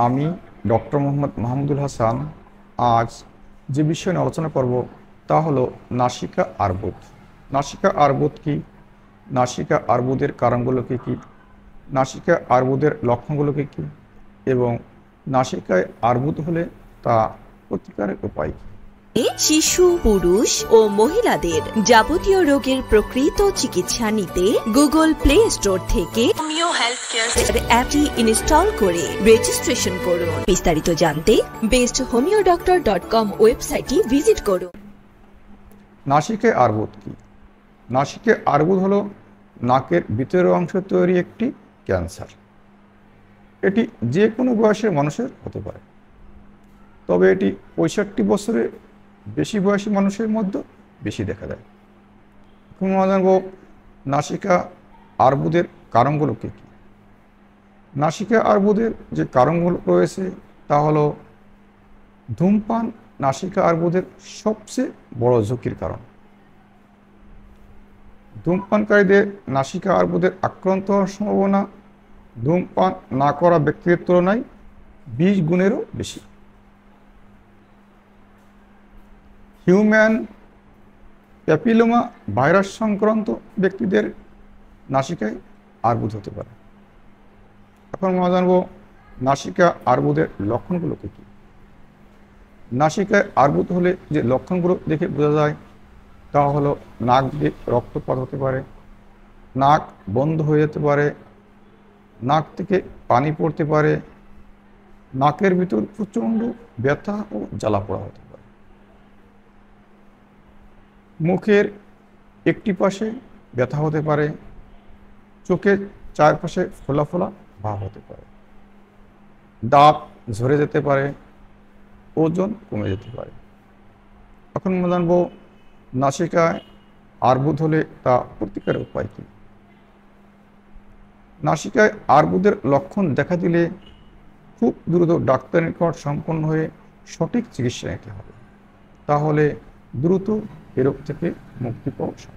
আমি ডক্টর মোহাম্মদ মাহমুদুল হাসান আজ যে বিষয় নিয়ে আলোচনা করব তা হলো নাসিকা আর্বুদ। নাসিকা আর্বুদ কি? নাসিকা আর্বুদের কারণগুলো কী কী? নাসিকা আর্বুদের লক্ষণগুলো কী কী? এবং নাসিকায় আর্বুদ হলে তা প্রতিকারের উপায় কী? শিশু, পুরুষ ও মহিলাদের যাবতীয় রোগের প্রকৃত চিকিৎসা নিতে গুগল প্লে স্টোর থেকে হোমিও হেলথ কেয়ার অ্যাপটি ইনস্টল করে রেজিস্ট্রেশন করুন। বিস্তারিত জানতে besthomeodoctor.com ওয়েবসাইটটি ভিজিট করুন। নাসিকায় আর্বুদ কি? নাসিকায় আর্বুদ হলো নাকের ভিতরের অংশ তৈরি একটি ক্যান্সার। এটি যে কোনো বয়সের মানুষের হতে পারে, তবে এটি 65 বছরের বেশি বয়সী মানুষের মধ্যে বেশি দেখা যায়। এখন আমরা জানব নাসিকা আর্বুদের কারণগুলো কী কী। নাসিকা আর্বুদের যে কারণগুলো রয়েছে তা হলো ধূমপান নাসিকা আর্বুদের সবচেয়ে বড় ঝুঁকির কারণ। ধূমপানকারীদের নাসিকা আর্বুদের আক্রান্ত হওয়ার সম্ভাবনা ধূমপান না করা ব্যক্তিদের তুলনায় 20 গুণেরও বেশি। হিউম্যান প্যাপিলোমা ভাইরাস সংক্রান্ত ব্যক্তিদের নাসিকায় আর্বুদ হতে পারে। এখন আমরা জানব নাসিকা আর্বুদের লক্ষণগুলো কী কী। নাসিকায় আর্বুদ হলে যে লক্ষণগুলো দেখে বোঝা যায় তা হলো নাক দিয়ে রক্তপাত হতে পারে, নাক বন্ধ হয়ে যেতে পারে, নাক থেকে পানি পড়তে পারে, নাকের ভিতর প্রচণ্ড ব্যথা ও জ্বালা পোড়া হতে পারে, মুখের একটি পাশে ব্যথা হতে পারে, চোখের চারপাশে ফোলা ফোলা ভাব হতে পারে, দাঁত ঝরে যেতে পারে, ওজন কমে যেতে পারে। এখন আমরা জানব নাসিকায় আর্বুদ হলে তা প্রতিকারের উপায় কী। নাসিকায় আর্বুদের লক্ষণ দেখা দিলে খুব দ্রুত ডাক্তারের নিকট সম্পন্ন হয়ে সঠিক চিকিৎসা নিতে হবে, তাহলে দ্রুত এ রোগ থেকে মুক্তি পাওয়া সম্ভব।